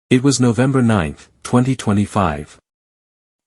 It was November 9, 2025.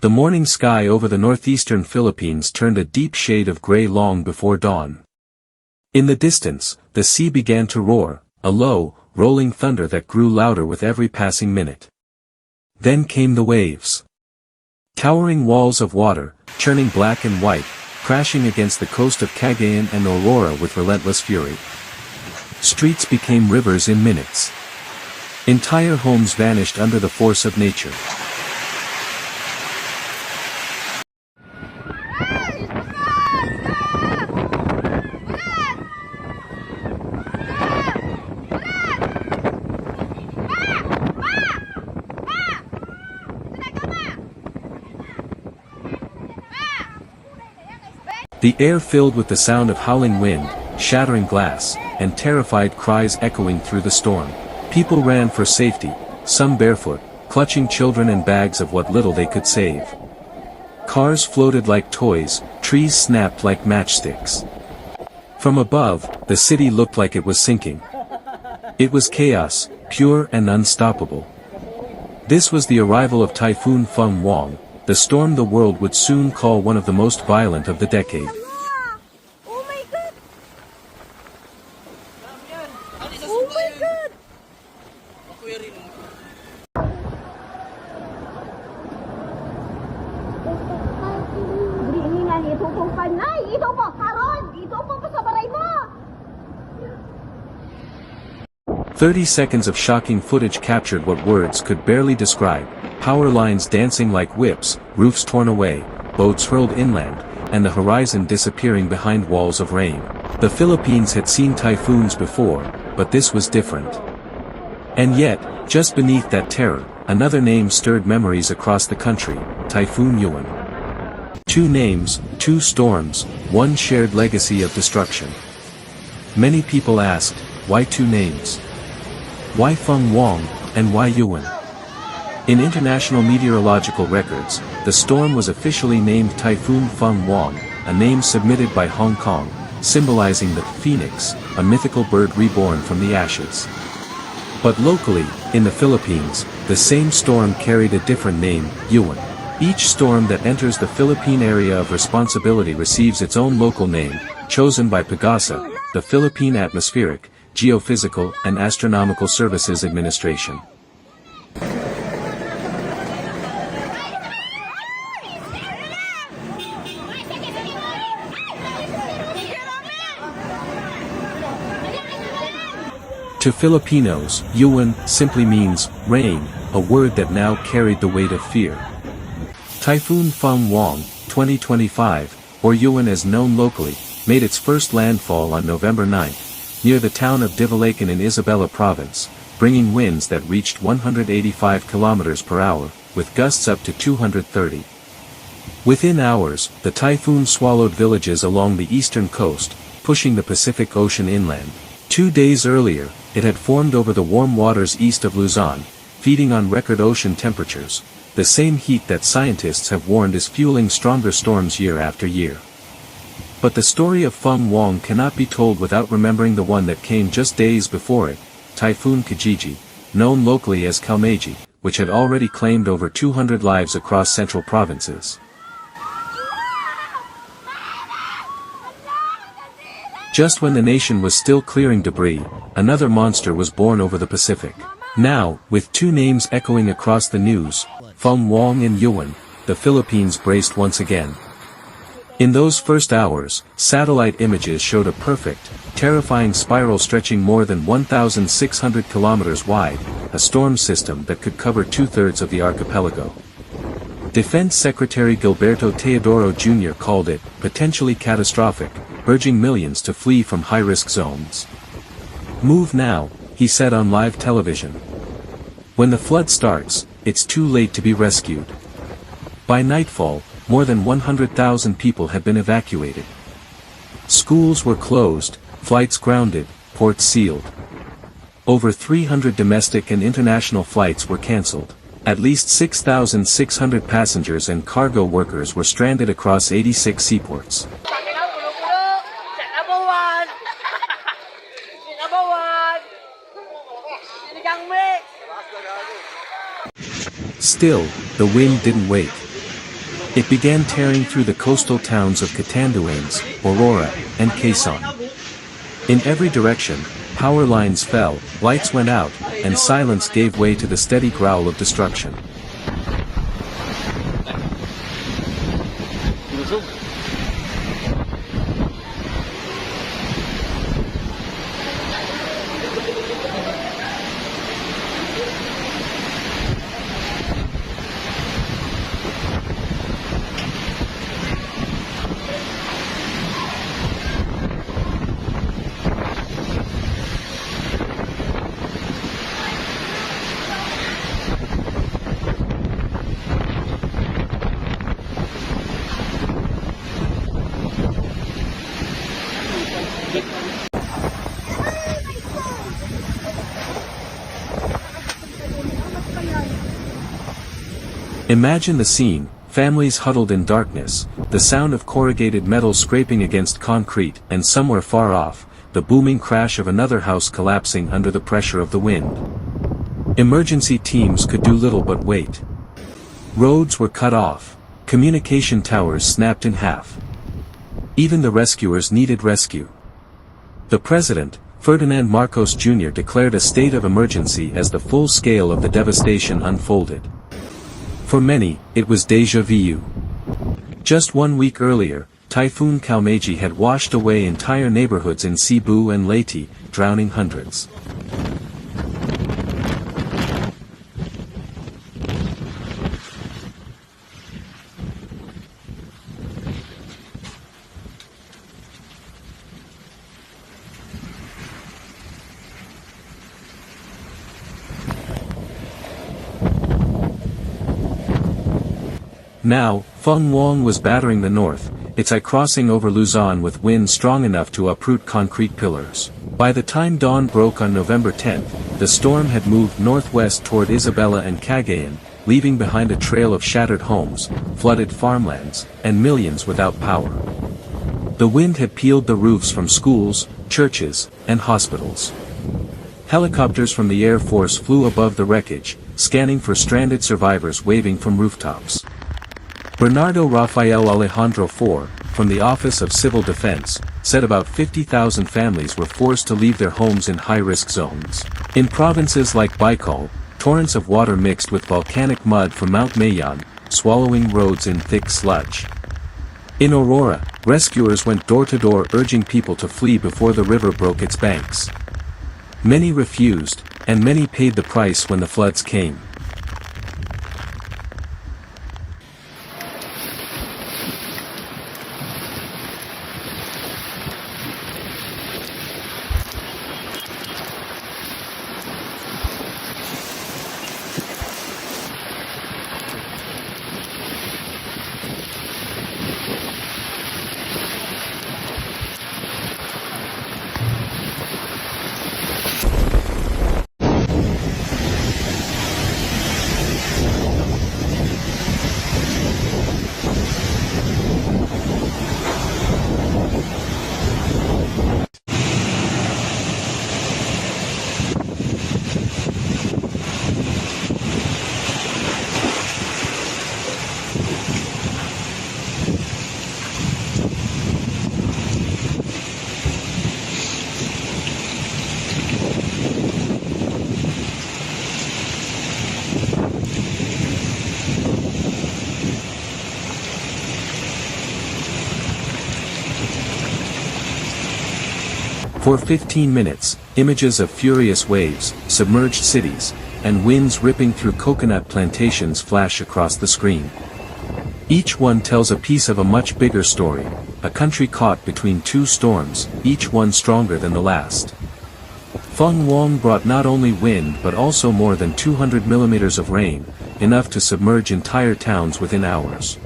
The morning sky over the northeastern Philippines turned a deep shade of gray long before dawn. In the distance, the sea began to roar, a low, rolling thunder that grew louder with every passing minute. Then came the waves. Towering walls of water, churning black and white, crashing against the coast of Cagayan and Aurora with relentless fury. Streets became rivers in minutes. Entire homes vanished under the force of nature. The air filled with the sound of howling wind, shattering glass, and terrified cries echoing through the storm. People ran for safety, some barefoot, clutching children and bags of what little they could save. Cars floated like toys, trees snapped like matchsticks. From above, the city looked like it was sinking. It was chaos, pure and unstoppable. This was the arrival of Typhoon Fung Wong, the storm the world would soon call one of the most violent of the decade. Oh my God! Oh my God! Ito pong panay! Ito po, karon! Ito po sa baray mo! 30 seconds of shocking footage captured what words could barely describe: power lines dancing like whips, roofs torn away, boats hurled inland, and the horizon disappearing behind walls of rain. The Philippines had seen typhoons before, but this was different. And yet, just beneath that terror, another name stirred memories across the country: Typhoon Uwan. Two names, two storms, one shared legacy of destruction. Many people asked, why two names? Why Fung Wong, and why Uwan? In international meteorological records, the storm was officially named Typhoon Fung Wong, a name submitted by Hong Kong, symbolizing the phoenix, a mythical bird reborn from the ashes. But locally, in the Philippines, the same storm carried a different name, Uwan. Each storm that enters the Philippine area of responsibility receives its own local name, chosen by PAGASA, the Philippine Atmospheric, Geophysical and Astronomical Services Administration. To Filipinos, Uwan simply means rain, a word that now carried the weight of fear. Typhoon Fung Wong, 2025, or Uwan as known locally, made its first landfall on November 9, near the town of Divalacan in Isabela Province, bringing winds that reached 185 km per hour, with gusts up to 230. Within hours, the typhoon swallowed villages along the eastern coast, pushing the Pacific Ocean inland. 2 days earlier, it had formed over the warm waters east of Luzon, feeding on record ocean temperatures, the same heat that scientists have warned is fueling stronger storms year after year. But the story of Fung Wong cannot be told without remembering the one that came just days before it, Typhoon Kijiji, known locally as Kalmaji, which had already claimed over 200 lives across central provinces. Just when the nation was still clearing debris, another monster was born over the Pacific. Now, with two names echoing across the news, Fung Wong and Uwan, the Philippines braced once again. In those first hours, satellite images showed a perfect, terrifying spiral stretching more than 1,600 kilometers wide, a storm system that could cover 2/3 of the archipelago. Defense Secretary Gilberto Teodoro Jr. called it potentially catastrophic, urging millions to flee from high-risk zones. "Move now," he said on live television. "When the flood starts, it's too late to be rescued." By nightfall, more than 100,000 people had been evacuated. Schools were closed, flights grounded, ports sealed. Over 300 domestic and international flights were cancelled. At least 6,600 passengers and cargo workers were stranded across 86 seaports. Still, the wind didn't wait. It began tearing through the coastal towns of Cagayan, Aurora, and Quezon. In every direction, power lines fell, lights went out, and silence gave way to the steady growl of destruction. Imagine the scene, families huddled in darkness, the sound of corrugated metal scraping against concrete, and somewhere far off, the booming crash of another house collapsing under the pressure of the wind. Emergency teams could do little but wait. Roads were cut off, communication towers snapped in half. Even the rescuers needed rescue. The president, Ferdinand Marcos Jr., declared a state of emergency as the full scale of the devastation unfolded. For many, it was déjà vu. Just 1 week earlier, Typhoon Uwan had washed away entire neighborhoods in Cebu and Leyte, drowning hundreds. Now, Fung Wong was battering the north, its eye crossing over Luzon with winds strong enough to uproot concrete pillars. By the time dawn broke on November 10, the storm had moved northwest toward Isabela and Cagayan, leaving behind a trail of shattered homes, flooded farmlands, and millions without power. The wind had peeled the roofs from schools, churches, and hospitals. Helicopters from the Air Force flew above the wreckage, scanning for stranded survivors waving from rooftops. Bernardo Rafael Alejandro IV, from the Office of Civil Defense, said about 50,000 families were forced to leave their homes in high-risk zones. In provinces like Baikal, torrents of water mixed with volcanic mud from Mount Mayon, swallowing roads in thick sludge. In Aurora, rescuers went door to door urging people to flee before the river broke its banks. Many refused, and many paid the price when the floods came. For 15 minutes, images of furious waves, submerged cities, and winds ripping through coconut plantations flash across the screen. Each one tells a piece of a much bigger story, a country caught between two storms, each one stronger than the last. Fung Wong brought not only wind but also more than 200 millimeters of rain, enough to submerge entire towns within hours.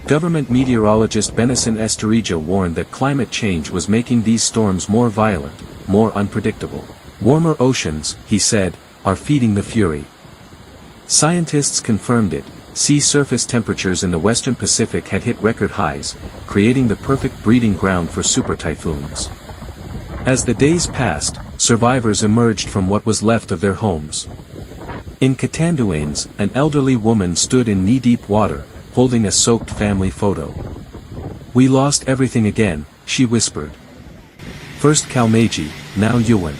Government meteorologist Benison Esterija warned that climate change was making these storms more violent, more unpredictable. Warmer oceans, he said, are feeding the fury. Scientists confirmed it. Sea surface temperatures in the western Pacific had hit record highs, creating the perfect breeding ground for super typhoons. As the days passed, survivors emerged from what was left of their homes. In Catanduanes, an elderly woman stood in knee-deep water, holding a soaked family photo. "We lost everything again," she whispered. "First Calmeji, now Uwan."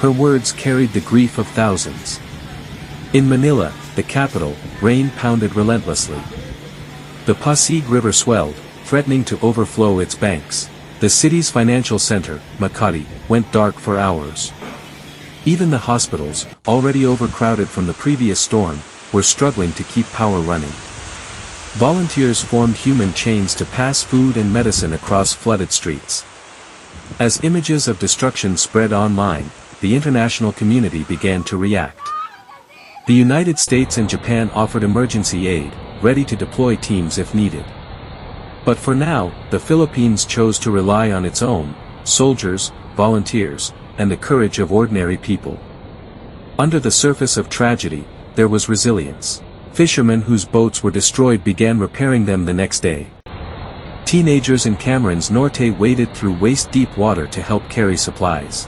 Her words carried the grief of thousands. In Manila, the capital, rain pounded relentlessly. The Pasig River swelled, threatening to overflow its banks. The city's financial center, Makati, went dark for hours. Even the hospitals, already overcrowded from the previous storm, were struggling to keep power running. Volunteers formed human chains to pass food and medicine across flooded streets. As images of destruction spread online, the international community began to react. The United States and Japan offered emergency aid, ready to deploy teams if needed. But for now, the Philippines chose to rely on its own, soldiers, volunteers, and the courage of ordinary people. Under the surface of tragedy, there was resilience. Fishermen whose boats were destroyed began repairing them the next day. Teenagers in Camarines Norte waded through waist-deep water to help carry supplies.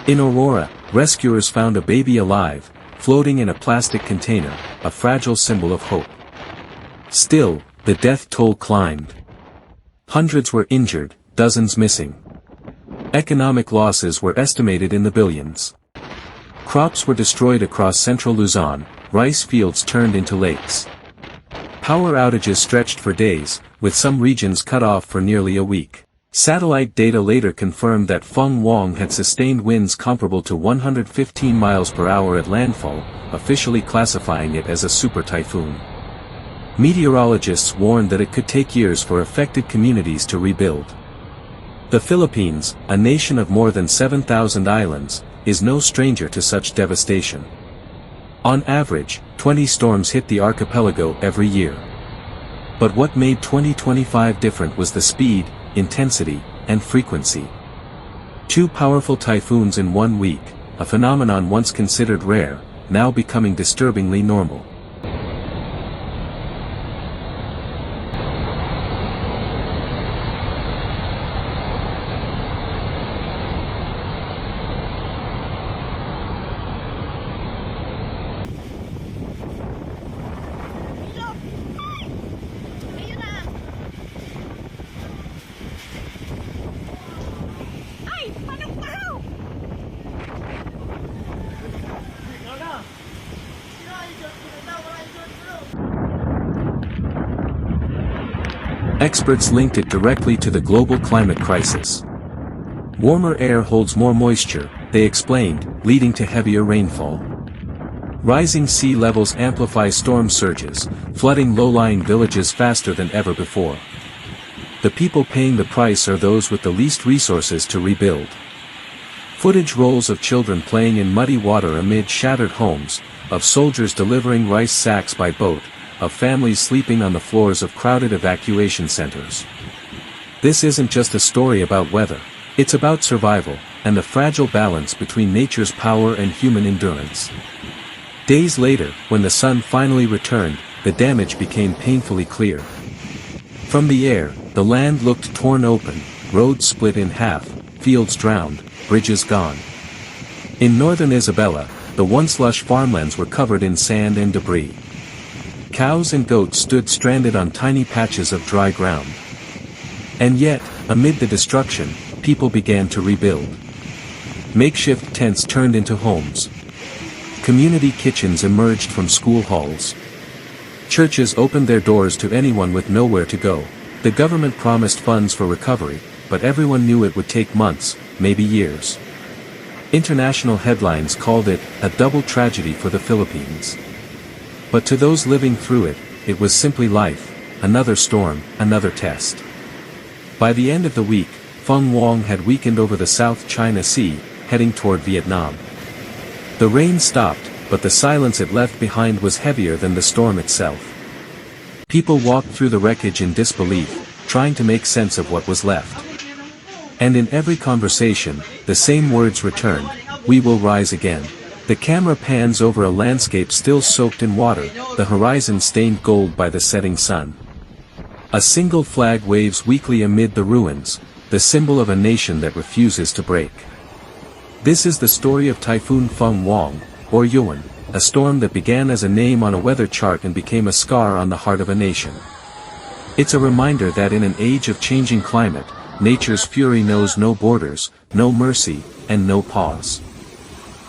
In Aurora, rescuers found a baby alive, floating in a plastic container, a fragile symbol of hope. Still, the death toll climbed. Hundreds were injured, dozens missing. Economic losses were estimated in the billions. Crops were destroyed across central Luzon, rice fields turned into lakes. Power outages stretched for days, with some regions cut off for nearly a week. Satellite data later confirmed that Fung Wong had sustained winds comparable to 115 miles per hour at landfall, officially classifying it as a super typhoon. Meteorologists warned that it could take years for affected communities to rebuild. The Philippines, a nation of more than 7,000 islands, is no stranger to such devastation. On average, 20 storms hit the archipelago every year. But what made 2025 different was the speed, intensity, and frequency. 2 powerful typhoons in 1 week, a phenomenon once considered rare, now becoming disturbingly normal. Experts linked it directly to the global climate crisis. Warmer air holds more moisture, they explained, leading to heavier rainfall. Rising sea levels amplify storm surges, flooding low-lying villages faster than ever before. The people paying the price are those with the least resources to rebuild. Footage rolls of children playing in muddy water amid shattered homes, of soldiers delivering rice sacks by boat, of families sleeping on the floors of crowded evacuation centers. This isn't just a story about weather, it's about survival, and the fragile balance between nature's power and human endurance. Days later, when the sun finally returned, the damage became painfully clear. From the air, the land looked torn open, roads split in half, fields drowned, bridges gone. In northern Isabela, the once lush farmlands were covered in sand and debris. Cows and goats stood stranded on tiny patches of dry ground. And yet, amid the destruction, people began to rebuild. Makeshift tents turned into homes. Community kitchens emerged from school halls. Churches opened their doors to anyone with nowhere to go. The government promised funds for recovery, but everyone knew it would take months, maybe years. International headlines called it a double tragedy for the Philippines. But to those living through it, it was simply life, another storm, another test. By the end of the week, Fung Wong had weakened over the South China Sea, heading toward Vietnam. The rain stopped, but the silence it left behind was heavier than the storm itself. People walked through the wreckage in disbelief, trying to make sense of what was left. And in every conversation, the same words returned: "We will rise again." The camera pans over a landscape still soaked in water, the horizon stained gold by the setting sun. A single flag waves weakly amid the ruins, the symbol of a nation that refuses to break. This is the story of Typhoon Fung Wong, or Uwan. a storm that began as a name on a weather chart and became a scar on the heart of a nation. It's a reminder that in an age of changing climate, nature's fury knows no borders, no mercy, and no pause.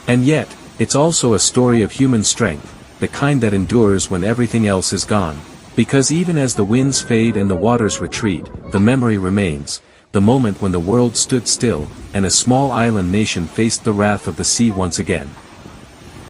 And yet, it's also a story of human strength, the kind that endures when everything else is gone. Because even as the winds fade and the waters retreat, the memory remains, the moment when the world stood still, and a small island nation faced the wrath of the sea once again.